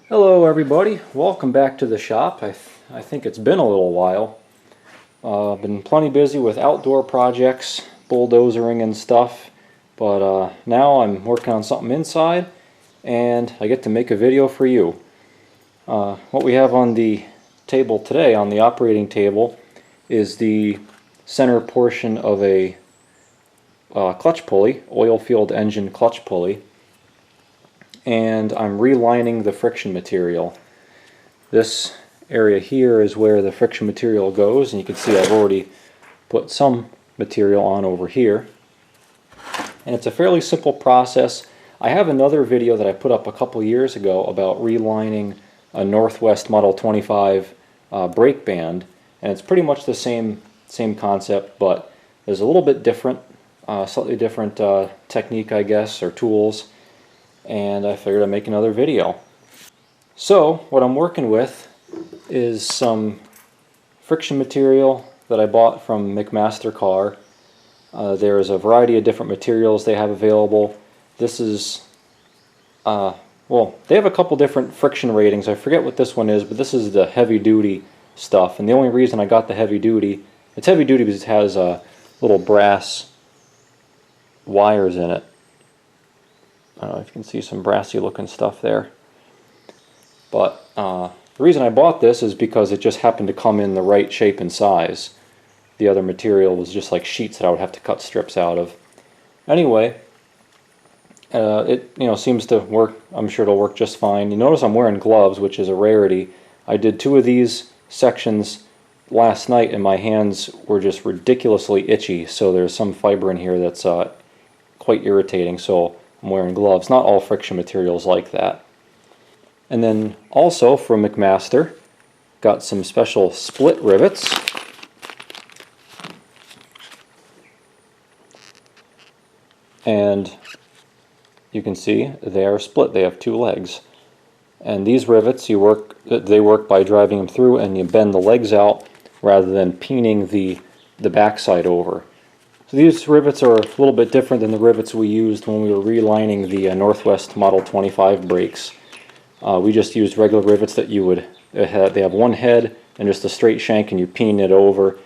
Hello everybody, welcome back to the shop. I think it's been a little while. I've been plenty busy with outdoor projects, bulldozering and stuff, but now I'm working on something inside and I get to make a video for you. What we have on the table today, on the operating table, is the center portion of a clutch pulley, Oilfield engine clutch pulley. And I'm relining the friction material. This area here is where the friction material goes, and you can see I've already put some material on over here. And it's a fairly simple process. I have another video that I put up a couple years ago about relining a Northwest Model 25 brake band, and it's pretty much the same concept, but there's a little bit different, slightly different technique, I guess, or tools. And I figured I'd make another video. So what I'm working with is some friction material that I bought from McMaster Car. There's a variety of different materials they have available. This is, well, they have a couple different friction ratings. I forget what this one is, but this is the heavy duty stuff. And the only reason I got the heavy duty, it's heavy duty because it has little brass wires in it. I don't know if you can see some brassy looking stuff there. But the reason I bought this is because it just happened to come in the right shape and size. The other material was just like sheets that I would have to cut strips out of. Anyway, it seems to work. I'm sure it'll work just fine. You notice I'm wearing gloves, which is a rarity. I did 2 of these sections last night and my hands were just ridiculously itchy, so there's some fiber in here that's quite irritating. So I'm wearing gloves. Not all friction materials like that. And then also from McMaster, got some special split rivets. And you can see they are split. They have 2 legs. And these rivets, they work by driving them through, and you bend the legs out rather than peening the backside over. So these rivets are a little bit different than the rivets we used when we were relining the Northwest Model 25 brakes. We just used regular rivets that you would, they have one head and just a straight shank and you peen it over.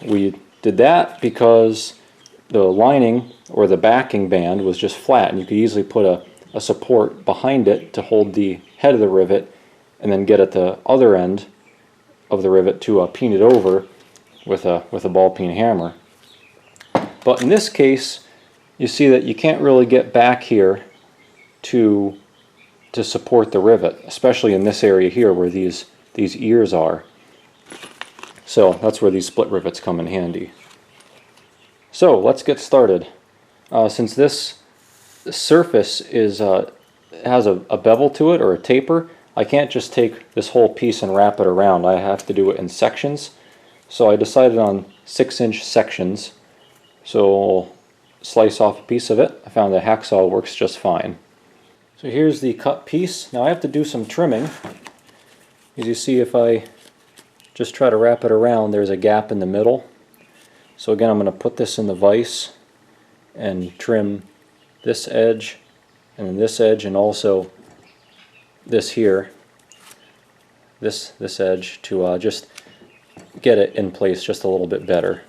We did that because the lining or the backing band was just flat, and you could easily put a support behind it to hold the head of the rivet and then get at the other end of the rivet to peen it over with a ball peen hammer. But in this case, you see that you can't really get back here to support the rivet, especially in this area here where these ears are. So that's where these split rivets come in handy. So let's get started. Since this surface has a bevel to it, or a taper, I can't just take this whole piece and wrap it around. I have to do it in sections. So I decided on 6-inch sections. So we'll slice off a piece of it. I found the hacksaw works just fine. So here's the cut piece. Now I have to do some trimming. As you see, if I just try to wrap it around, there's a gap in the middle. So again, I'm going to put this in the vise and trim this edge and then this edge, and also this here, this edge, to just get it in place just a little bit better.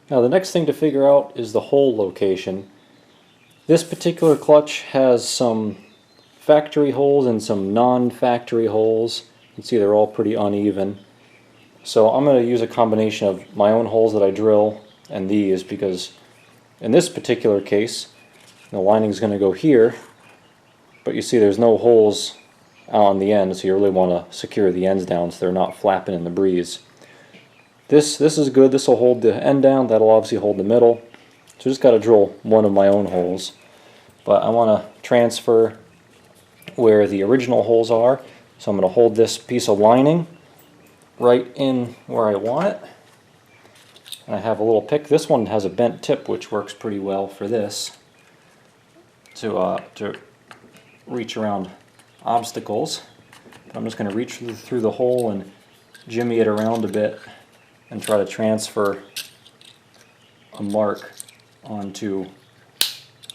Now the next thing to figure out is the hole location. This particular clutch has some factory holes and some non-factory holes. You can see they're all pretty uneven. So I'm going to use a combination of my own holes that I drill and these, because in this particular case the lining is going to go here, but you see there's no holes out on the end, so you really want to secure the ends down so they're not flapping in the breeze. This is good. This will hold the end down. That'll obviously hold the middle. So just got to drill one of my own holes. But I want to transfer where the original holes are. So I'm going to hold this piece of lining right in where I want it. And I have a little pick. This one has a bent tip, which works pretty well for this, to reach around obstacles. I'm just going to reach through the hole and jimmy it around a bit and try to transfer a mark onto,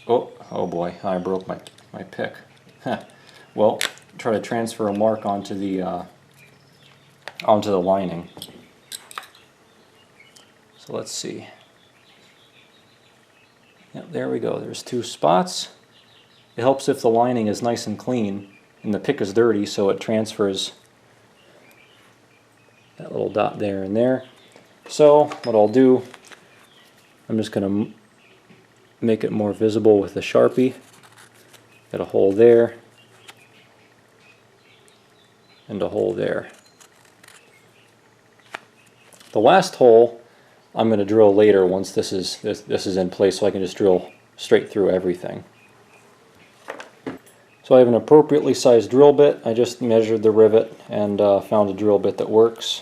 oh boy, I broke my pick. Well, try to transfer a mark onto the lining. So let's see. Yep, there we go. There's 2 spots. It helps if the lining is nice and clean and the pick is dirty, so it transfers that little dot there and there. So what I'll do, I'm just going to make it more visible with the Sharpie. Got a hole there and a hole there. The last hole I'm going to drill later once this is in place, so I can just drill straight through everything. So I have an appropriately sized drill bit. I just measured the rivet and found a drill bit that works.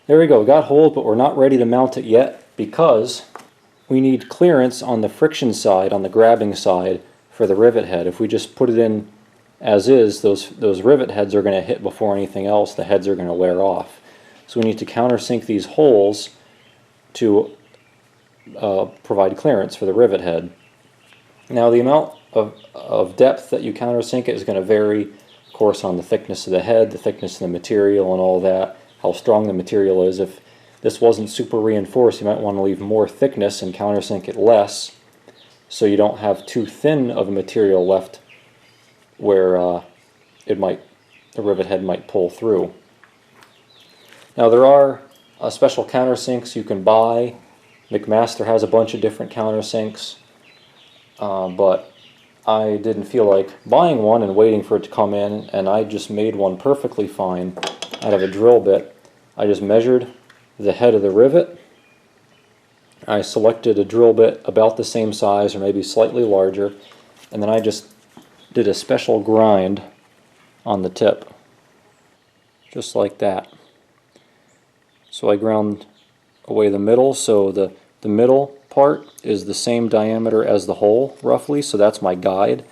There we go, got holes, but we're not ready to mount it yet because we need clearance on the friction side, on the grabbing side, for the rivet head. If we just put it in as is, those rivet heads are going to hit before anything else. The heads are going to wear off. So we need to countersink these holes to provide clearance for the rivet head. Now the amount of depth that you countersink it is going to vary, of course, on the thickness of the head, the thickness of the material and all that, how strong the material is. If this wasn't super reinforced, you might want to leave more thickness and countersink it less, so you don't have too thin of a material left where the rivet head might pull through. Now there are special countersinks you can buy. McMaster has a bunch of different countersinks, but I didn't feel like buying one and waiting for it to come in, and I just made one perfectly fine out of a drill bit. I just measured the head of the rivet. I selected a drill bit about the same size or maybe slightly larger, and then I just did a special grind on the tip, just like that. So I ground away the middle, so the middle part is the same diameter as the hole, roughly, so that's my guide.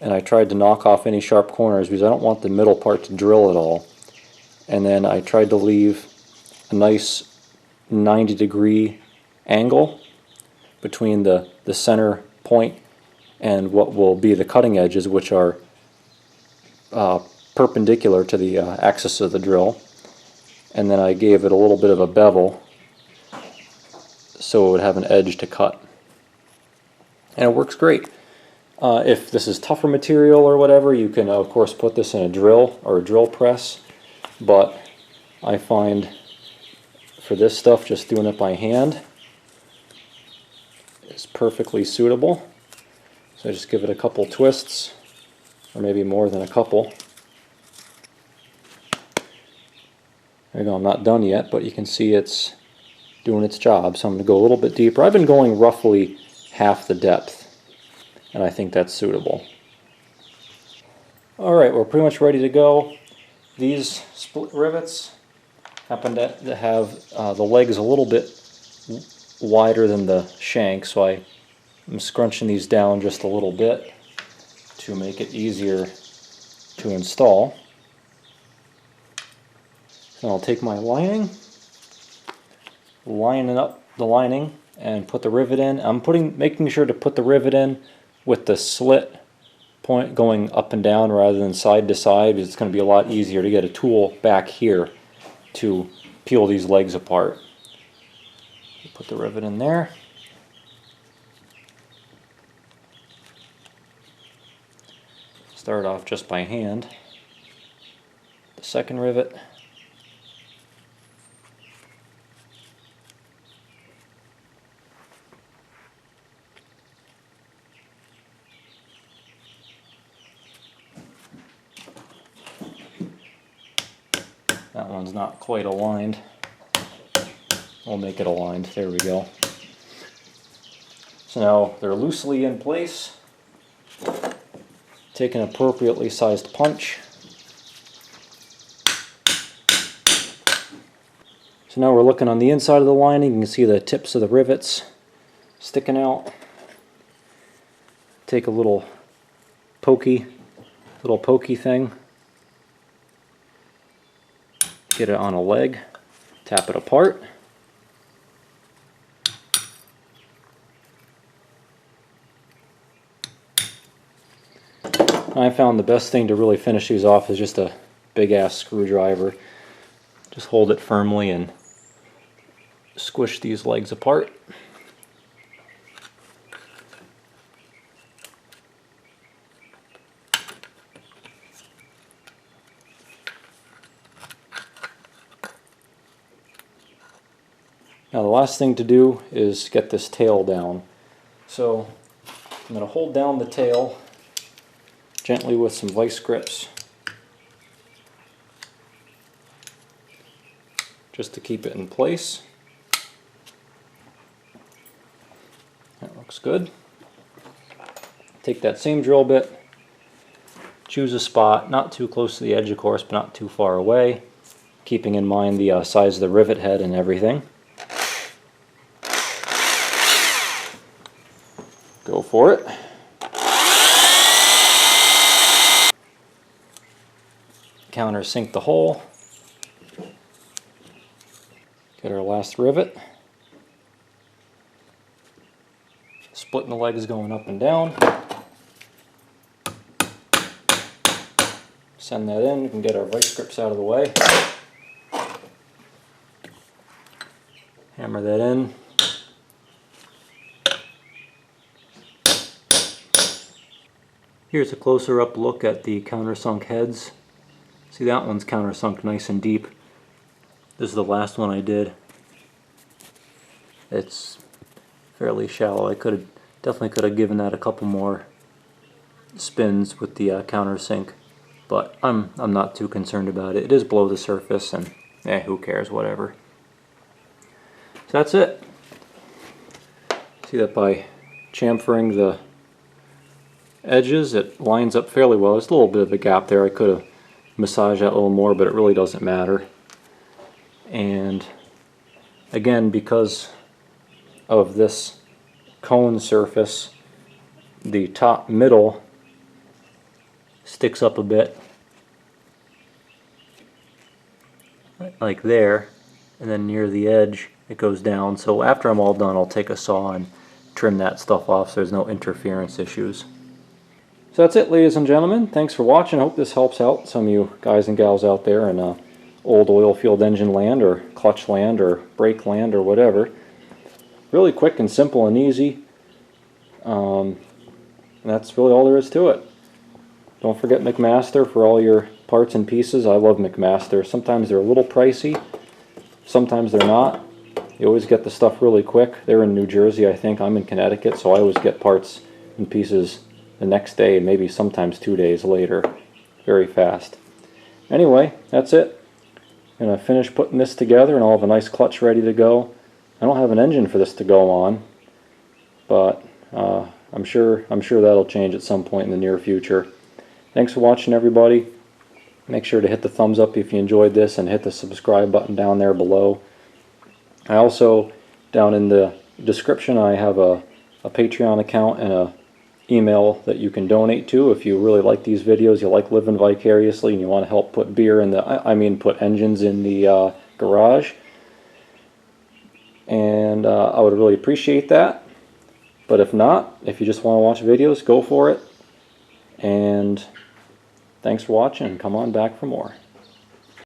And I tried to knock off any sharp corners because I don't want the middle part to drill at all. And then I tried to leave a nice 90-degree angle between the center point and what will be the cutting edges, which are perpendicular to the axis of the drill. And then I gave it a little bit of a bevel so it would have an edge to cut. And it works great. If this is tougher material or whatever, you can of course put this in a drill or a drill press, but I find for this stuff just doing it by hand is perfectly suitable. So I just give it a couple twists, or maybe more than a couple. There you go, I'm not done yet, but you can see it's doing its job. So I'm going to go a little bit deeper. I've been going roughly half the depth, and I think that's suitable. Alright, we're pretty much ready to go. These split rivets happen to have the legs a little bit wider than the shank, so I'm scrunching these down just a little bit to make it easier to install. So I'll take my lining, line up the lining, and put the rivet in. I'm making sure to put the rivet in with the slit point going up and down rather than side to side, because it's going to be a lot easier to get a tool back here to peel these legs apart. Put the rivet in there. Start off just by hand. The second rivet. That one's not quite aligned. We'll make it aligned. There we go. So now they're loosely in place. Take an appropriately sized punch. So now we're looking on the inside of the lining. You can see the tips of the rivets sticking out. take a little pokey thing, get it on a leg, tap it apart. I found the best thing to really finish these off is just a big ass screwdriver. Just hold it firmly and squish these legs apart. Now the last thing to do is get this tail down. So I'm going to hold down the tail gently with some vice grips just to keep it in place. That looks good. Take that same drill bit, choose a spot not too close to the edge of course, but not too far away, keeping in mind the size of the rivet head and everything. Go for it. Countersink the hole. Get our last rivet. Splitting the legs going up and down. Send that in. We can get our vice grips out of the way. Hammer that in. Here's a closer up look at the countersunk heads. See, that one's countersunk nice and deep. This is the last one I did. It's fairly shallow. I definitely could have given that a couple more spins with the countersink, but I'm not too concerned about it. It is below the surface, and who cares, whatever. So that's it. See that by chamfering the edges, it lines up fairly well. There's a little bit of a gap there. I could have massaged that a little more, but it really doesn't matter. And again, because of this cone surface, the top middle sticks up a bit, like there, and then near the edge it goes down. So after I'm all done, I'll take a saw and trim that stuff off so there's no interference issues. So that's it, ladies and gentlemen. Thanks for watching. I hope this helps out some of you guys and gals out there in old oil field engine land or clutch land or brake land or whatever. Really quick and simple and easy. And that's really all there is to it. Don't forget McMaster for all your parts and pieces. I love McMaster. Sometimes they're a little pricey. Sometimes they're not. You always get the stuff really quick. They're in New Jersey, I think. I'm in Connecticut, so I always get parts and pieces the next day, maybe sometimes 2 days later. Very fast. Anyway, that's it. I'm going to finish putting this together and I'll have a nice clutch ready to go. I don't have an engine for this to go on, but I'm sure that'll change at some point in the near future. Thanks for watching, everybody. Make sure to hit the thumbs up if you enjoyed this and hit the subscribe button down there below. I also, down in the description, I have a Patreon account and a email that you can donate to if you really like these videos, you like living vicariously, and you want to help put beer in the, put engines in the garage. And I would really appreciate that. But if not, if you just want to watch videos, go for it. And thanks for watching, and come on back for more.